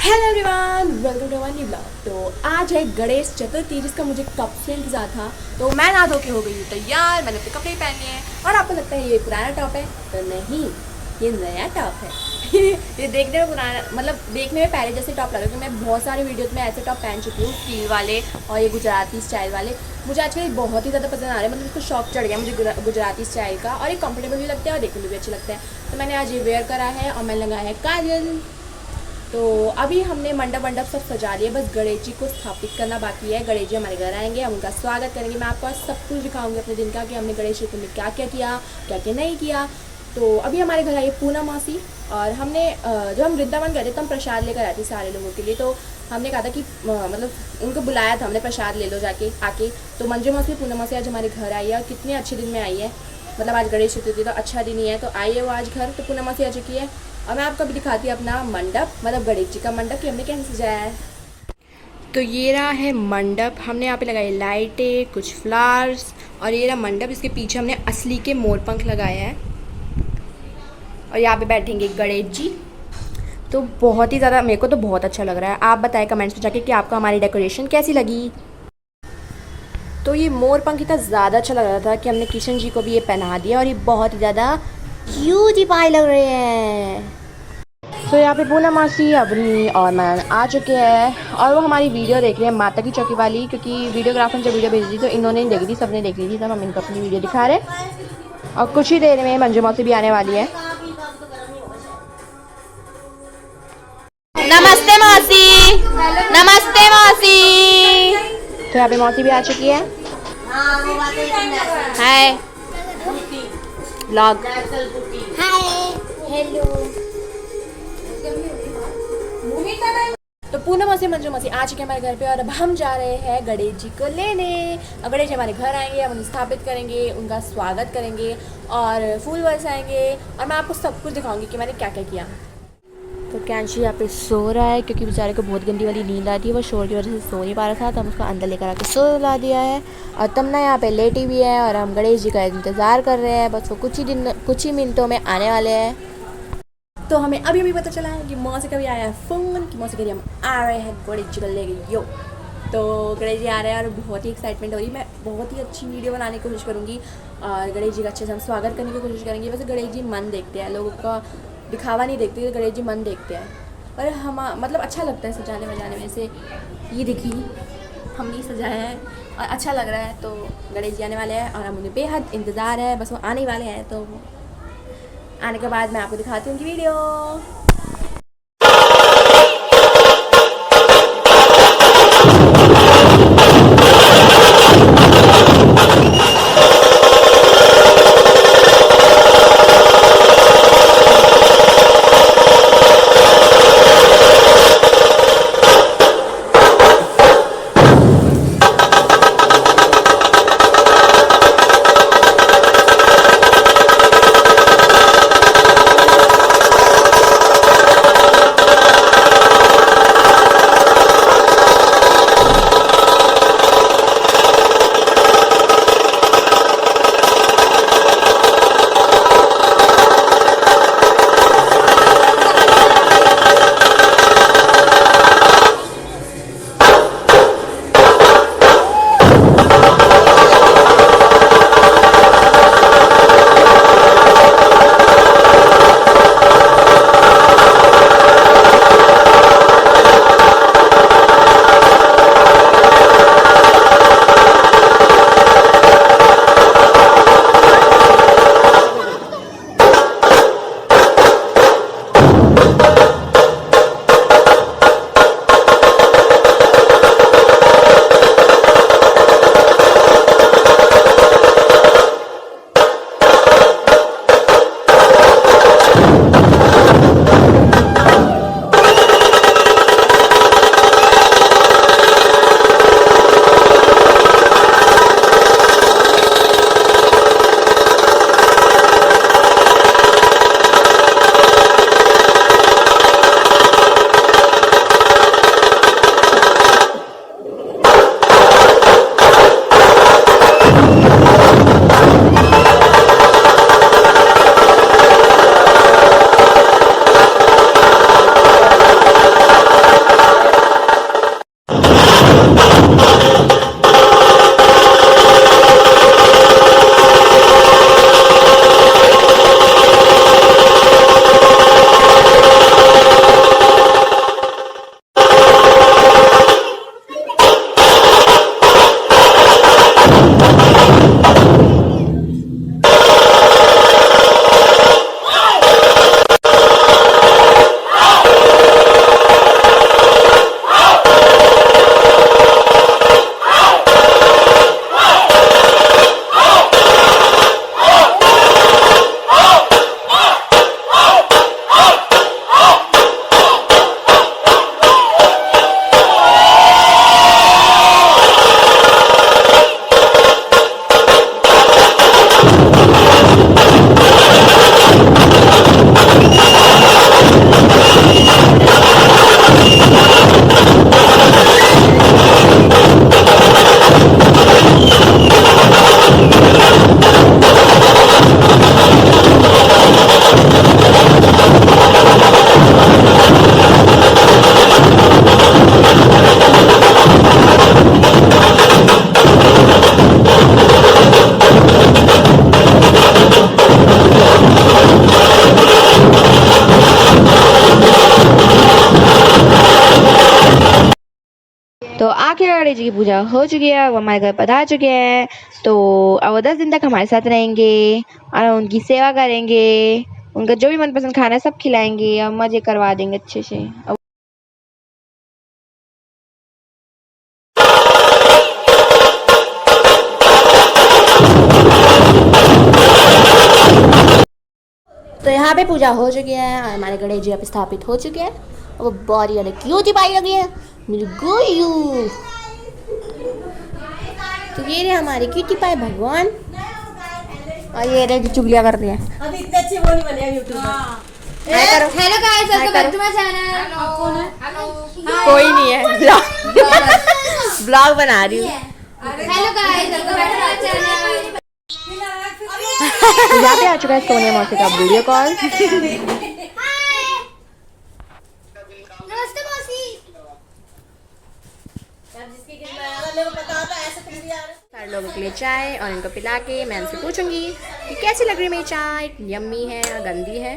Hello everyone, welcome to new blog. तो आज है गणेश चतुर्थी, जिसका मुझे कब से इंतजार था। तो मैं नहा धो के हो गई हूँ तैयार। मैंने अपने कपड़े पहने हैं और आपको लगता है ये पुराना टॉप है, तो नहीं, ये नया टॉप है। ये देखने में पुराना, मतलब देखने में पहले जैसे टॉप लग रहा है, क्योंकि मैं बहुत सारे वीडियोस में ऐसे टॉप पहन चुकी हूँ, फील वाले और ये गुजराती स्टाइल वाले। मुझे आजकल बहुत ही ज़्यादा पसंद आ रहे हैं, मतलब उसको शौक चढ़ गया मुझे गुजराती स्टाइल का, और ये कंफर्टेबल भी लगता है और देखने में भी अच्छे लगता है। तो मैंने आज ये वेयर करा है और मैंने लगाया है काजल। तो अभी हमने मंडप सब सजा लिया, बस गणेश जी को स्थापित करना बाकी है। गणेश जी हमारे घर आएंगे, हम उनका स्वागत करेंगे। मैं आपको आज सब कुछ दिखाऊंगी अपने दिन का, कि हमने गणेश चतुर्थी में क्या क्या किया, क्या क्या नहीं किया। तो अभी हमारे घर आई पूनम मौसी, और हमने जब हम वृंदावन गए थे तो हम प्रसाद लेकर आए थे सारे लोगों के लिए। तो हमने कहा था कि मतलब उनको बुलाया था हमने, प्रसाद ले लो जाके आके। तो मंजू मौसी पूनम मौसी आज हमारे घर आई है, और कितने अच्छे दिन में आई है। मतलब आज गणेश चतुर्थी तो अच्छा दिन ही है, तो आई है वो आज घर। तो पूनम मौसी आ चुकी है, और मैं आपको अभी दिखाती हूँ अपना मंडप, मतलब गणेश जी का मंडप, कि हमने कैसे सजाया है। तो ये रहा है मंडप। हमने यहाँ पे लगाई लाइटें, कुछ फ्लावर्स, और ये रहा मंडप। इसके पीछे हमने असली के मोर पंख लगाए हैं, और यहाँ पे बैठेंगे गणेश जी। तो बहुत ही ज़्यादा, मेरे को तो बहुत अच्छा लग रहा है। आप बताएं कमेंट्स में जाके कि आपको हमारी डेकोरेशन कैसी लगी। तो ये मोर पंख इतना ज़्यादा अच्छा लग रहा था कि हमने किशन जी को भी ये पहना दिया, और ये बहुत ही ज़्यादा क्यूट पाई लग रहे हैं। तो यहाँ पे पूनम मासी, अवनी और मैं आ चुके हैं, और वो हमारी वीडियो देख रहे हैं, माता की चौकी वाली। क्योंकि वीडियोग्राफर ने जब वीडियो भेजी थी तो इन्होंने नहीं देखी थी, सबने देख ली थी, तब हम इनको अपनी वीडियो दिखा रहे हैं। और कुछ ही देर में मंजू मौसी भी आने वाली है। नमस्ते मौसी, नमस्ते मौसी। तो यहाँ पे मौसी भी आ चुकी है। हाय व्लॉग, हाय हेलो। तो पूनम मौसी मंजू मौसी आ चुके हैं हमारे घर पे, और अब हम जा रहे हैं गणेश जी को लेने। और गणेश जी हमारे घर आएंगे, हम उन्हें स्थापित करेंगे, उनका स्वागत करेंगे और फूल बरसाएंगे, और मैं आपको सब कुछ दिखाऊंगी कि मैंने क्या क्या किया। तो कैंशी यहाँ पे सो रहा है, क्योंकि बेचारे को बहुत गंदी वाली नींद आती है, वो शोर की वजह से सो नहीं पा रहा था, तो हम उसको अंदर लेकर आके सोला दिया है। और तमन्ना यहाँ पे लेटी भी है, और हम गणेश जी का इंतज़ार कर रहे हैं। बस वो कुछ ही मिनटों में आने वाले हैं। तो हमें अभी अभी पता चला है कि मौसी का भी आया है फ़ोन, कि मौसी कह रही हम आ रहे हैं गणेश जी को लेके। यो, तो गणेश जी आ रहे हैं, और बहुत ही एक्साइटमेंट हो रही है। मैं बहुत ही अच्छी वीडियो बनाने की कोशिश करूँगी, और गणेश जी का अच्छे से हम स्वागत करने की कोशिश करेंगे। वैसे गणेश जी मन देखते हैं, लोगों का दिखावा नहीं देखते, तो गणेश जी मन देखते हैं। और हम मतलब अच्छा लगता है सजाने वजाने में से। ये देखिए हमने सजाया है और अच्छा लग रहा है। तो गणेश जी आने वाले हैं, और हम उन्हें बेहद इंतज़ार है, बस वो आने वाले हैं। तो आने के बाद मैं आपको दिखाती हूँ उनकी वीडियो। तो आखिर गणेश जी की पूजा हो चुकी है, वो हमारे घर पधार चुके हैं। तो अब वो 10 दिन तक हमारे साथ रहेंगे और उनकी सेवा करेंगे, उनका जो भी मनपसंद खाना है सब खिलाएंगे और मजे करवा देंगे अच्छे से। तो यहाँ पे पूजा हो चुकी है और हमारे गणेश जी अब स्थापित हो चुके हैं। वो बहुत ही ज़्यादा क्यूट पाई लगी है मेरी गोयू। तो ये रहे हमारे क्यूटी पाई भगवान और ये रहे चुगलियाँ कर रही है। अभी इतने अच्छे वो नहीं बने यूट्यूब में। Hello guys, welcome back to my channel. कौन है? कोई नहीं है, ब्लॉग बना रही हूँ। Hello guys, welcome back to my channel. तो यहाँ पे आ चुका है सोनिया मौसी का वीडियो कॉल। नमस्ते मौसी। मेरे को पता था ऐसे तुम भी आ रहे। सारे लोगों के लिए चाय और इनको पिला के मैं उनसे पूछूंगी कि कैसी लग रही है मेरी चाय, यम्मी है या गंदी है।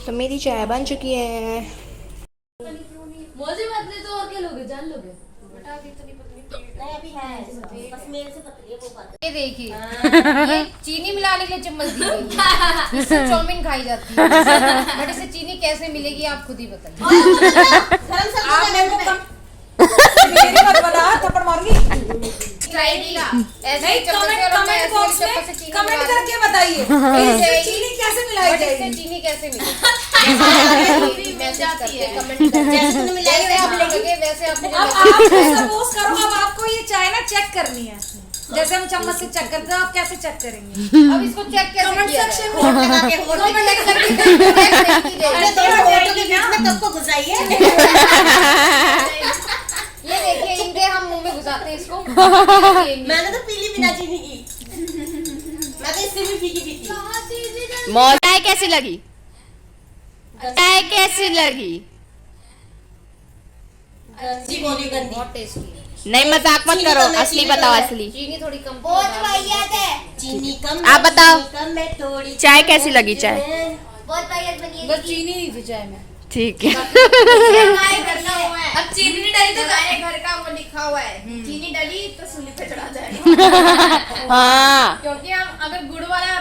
तो मेरी चाय बन चुकी है। मौसी बदले तो और क्या लोगे, जान लोगे? नहीं अभी है, बस मेरे से पतली है वो बात। ये देखिए, ये चीनी मिलाने के लिए चम्मच दी गई है। इससे चाउमीन खाई जाती है, बट इसे चीनी कैसे मिलेगी आप खुद ही बताइए। आप मेरे को मेरी मत बता, थप्पड़ मारूंगी। ट्राई किया ऐसे नहीं, ही चम्मच से और मैं कमेंट ऐसे बॉक्स चम्मच से में चीनी कमेंट मिला करके बताइए इससे चीनी कैसे मिलाई बट इससे जाएगी। चीनी कैसे मिलेगी? मैसेज करके कमेंट जैसे तुमने मिलाई जैसे आप वैसे लगे वैसे आप मुझे अब आप सपोज करो, अब आपको ये चाय ना चेक करनी है, जैसे हम चम्मच से चेक करते हैं, आप कैसे चेक करेंगे? अब इसको चेक कैसे कमेंट किया सेक्शन जाए? में लगा के होठ कमेंट में लगा के अरे दोनों होठों के बीच में तब को घुसाइए। ये देखिए, इनके हम मुंह में घुसाते हैं इसको। मैंने तो पीली बिना चीनी की। मैं तो इससे भी फीकी पीती। चाय कैसी लगी? चाय कैसी लगी? जी बोली गंदी। बहुत टेस्टी। नहीं मजाक मत करो, असली बताओ असली। चीनी थोड़ी कम बहुत वाहियात है। चीनी कम आप बताओ। चीनी कम में थोड़ी चाय कैसी लगी चाय? बहुत वाहियात बनी है। बस चीनी नहीं थी चाय में। ठीक है। अब चीनी नहीं डाली तो गाय घर का वो लिखा हुआ है, चीनी डाली तो सूली पे चढ़ा जाएगा। हाँ, क्योंकि हम अगर गुड़ वाला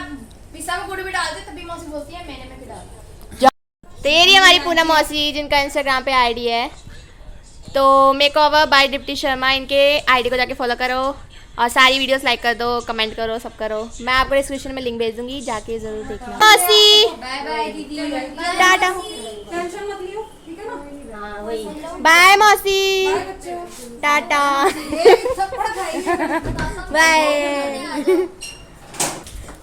पिसा में गुड़ भी डालते तभी मौसी बोलती है मैंने में भी डाला। तो ये रही हमारी पूनम मौसी जिनका इंस्टाग्राम पे आईडी है। तो मेकओवर बाय डिप्टी शर्मा, इनके आईडी को जाके फॉलो करो और सारी वीडियोस लाइक कर दो, कमेंट करो, सब करो। मैं आपको डिस्क्रिप्शन में लिंक भेज दूंगी, जाके जरूर देखना। मौसी बाय बाय दीदी, टाटा, टेंशन मत लियो, ठीक है ना? हाँ वही। बाय मौसी, टाटा, बाय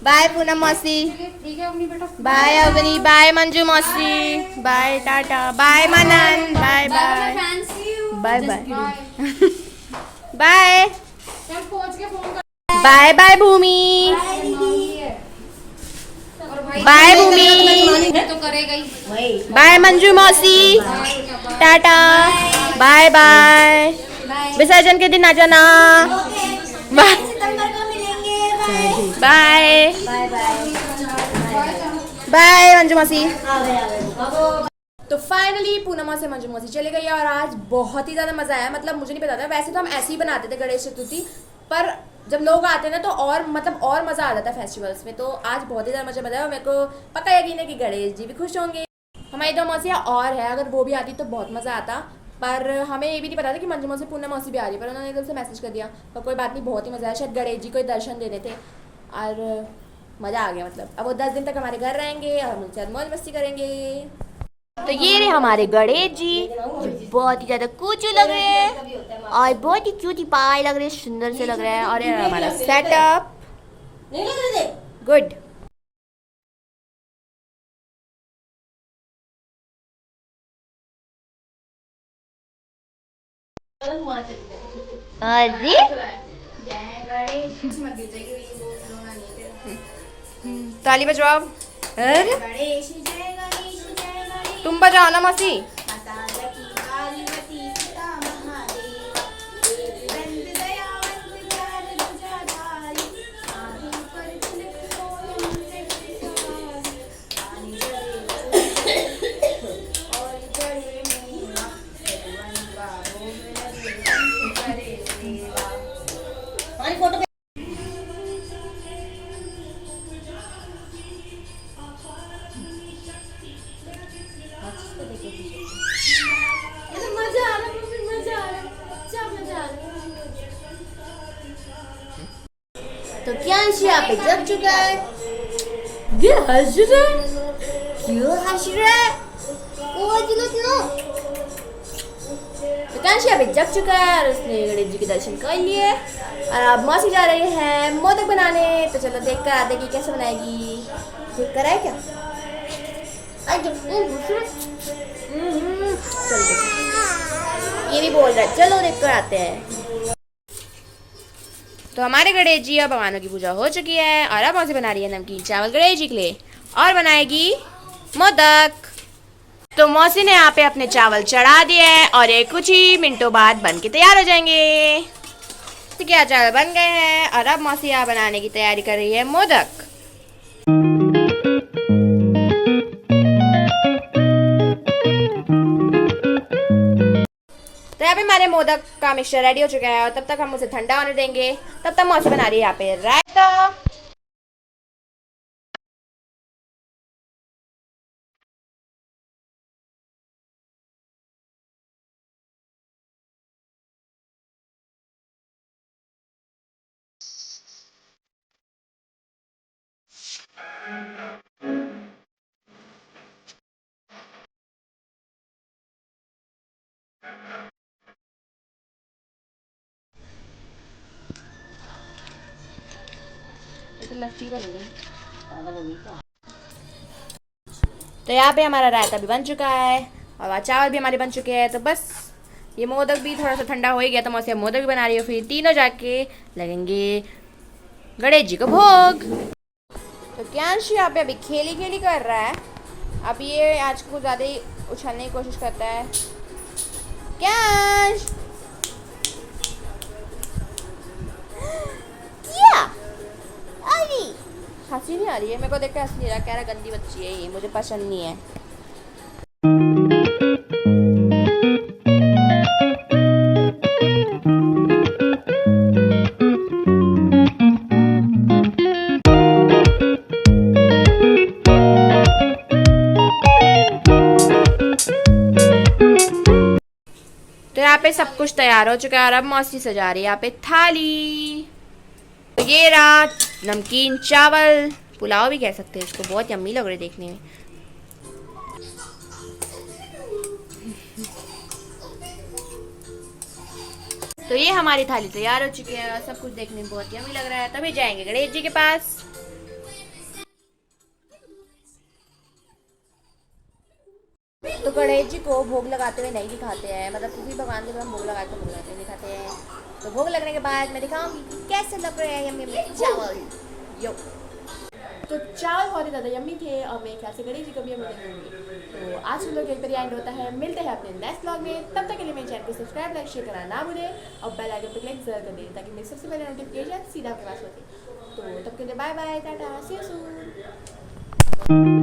बाय पूनम मौसी, ठीक है अपनी बेटा। बाय अवनी, बाय मंजू मौसी, bye tata, bye Manan, bye bye bye bye bye चल पहुंच के फोन कर। Bye bye Bhumi, bye Bhumi, तो करेगा ही। बाय मंजू मौसी, टाटा, बाय बाय, विसर्जन के दिन आ जाना, बाय सितंबर को मिलेंगे। Bye bye bye. Bye Manju मौसी। आ गए। तो फाइनली पूनम से मंजू मौसी चले गई और आज बहुत ही ज़्यादा मज़ा आया। मतलब मुझे नहीं पता था, वैसे तो हम ऐसे ही बनाते थे गणेश चतुर्थी, पर जब लोग आते हैं ना तो और मतलब और मज़ा आ जाता है फेस्टिवल्स में। तो आज बहुत ही ज़्यादा मज़ा आया। मेरे को पक्का यकीन है कि गणेश जी भी खुश होंगे। हमारी दो मौसियाँ और है, अगर वो भी आती तो बहुत मज़ा आता। पर हमें ये भी नहीं पता था कि मंजू मौसी पूनम मौसी भी आ रही है, पर उन्होंने एकदम से मैसेज कर दिया। पर कोई बात नहीं, बहुत ही मज़ा आया। शायद गणेश जी को ही दर्शन देने थे और मज़ा आ गया। मतलब अब वो 10 दिन तक हमारे घर रहेंगे और हम उनके साथ मौज मस्ती करेंगे। तो ये रहे हमारे गणेश जी जो बहुत ही ज़्यादा कूचू लग रहे हैं और बहुत ही क्यूटी पाए लग रहे हैं, सुंदर से लग रहा है। और ये रहा हमारा सेटअप, नहीं लग रहे थे। गुड। अरे ताली बजवाओ। अरे गणेश जय गणेश जय गणेश। तुम बजाओ ना मौसी। माता लकी कालीवती सीता महादेव। वंद दयावंत ज्ञान ध्वजाधारी। आदि पर तिलक मोहन से विश्वास। पानी जले और जड़े में प्रियांश यहाँ पे जग चुका है। ये हंस रहा है, क्यों हंस रहा है? ओ चलो प्रियांश यहाँ पे जग चुका है और उसने गणेश जी के दर्शन कर लिए और अब मौसी जा रही है मोदक बनाने। तो चलो देख कर आते कि कैसे बनाएगी। देख कर आए क्या? चल ये भी बोल रहा है, चलो देख कर आते हैं। तो हमारे गणेश जी और भगवानों की पूजा हो चुकी है और अब मौसी बना रही है नमकीन चावल गणेश जी के लिए और बनाएगी मोदक। तो मौसी ने यहाँ पे अपने चावल चढ़ा दिए हैं और ये कुछ ही मिनटों बाद बन के तैयार हो जाएंगे। तो क्या चावल बन गए हैं और अब मौसी यहाँ बनाने की तैयारी कर रही है मोदक। तो यहाँ पे हमारे मोदक का मिक्सचर रेडी हो चुका है और तब तक हम उसे ठंडा होने देंगे। तब तक मौसी बना रही है यहाँ पे रायता। तो यहाँ पे हमारा रायता भी बन चुका है और चावल भी हमारे बन चुके हैं। तो बस ये मोदक भी थोड़ा सा ठंडा हो ही गया तो मौसी मोदक भी बना रही है। फिर तीनों जाके लगेंगे गणेश जी को भोग। तो प्रियांश यहाँ पे अभी खेली खेली कर रहा है। अब ये आज कुछ ज़्यादा ही उछलने की कोशिश करता है। प्रियांश हंसी नहीं आ रही है, मेरे को देख के हंसी नहीं रहा, कह रहा गंदी बच्ची है ये, मुझे पसंद नहीं है। तो यहाँ पे सब कुछ तैयार हो चुका है और अब मौसी सजा रही है यहाँ पे थाली। ये रहा नमकीन चावल, पुलाव भी कह सकते हैं इसको, बहुत यम्मी लग रही है देखने में। तो ये हमारी थाली तैयार हो चुकी है और सब कुछ देखने में बहुत यम्मी लग रहा है। तभी जाएंगे गणेश जी के पास। तो गणेश जी को भोग लगाते हुए नहीं दिखाते हैं, मतलब किसी भगवान के हम भोग लगाते हुए दिखाते हैं। तो भोग लगने के बाद मैं दिखाऊंगी कि कैसे लग रहे हैं यम्मी चावल। यो तो चावल बहुत ही ज़्यादा यम्मी थे और मेरे ख्याल से गणेश जी को भी हम देखेंगे। तो आज हम लोग यहीं पर एंड होता है, मिलते हैं अपने नेक्स्ट ब्लॉग में। तब तक के लिए मेरे चैनल को सब्सक्राइब लाइक शेयर करना ना भूलें और बेल आइकन पर क्लिक जरूर कर दें ताकि मेरी सबसे पहले नोटिफिकेशन सीधा आपके पास होती। तो तब के लिए bye bye, tata, see you soon.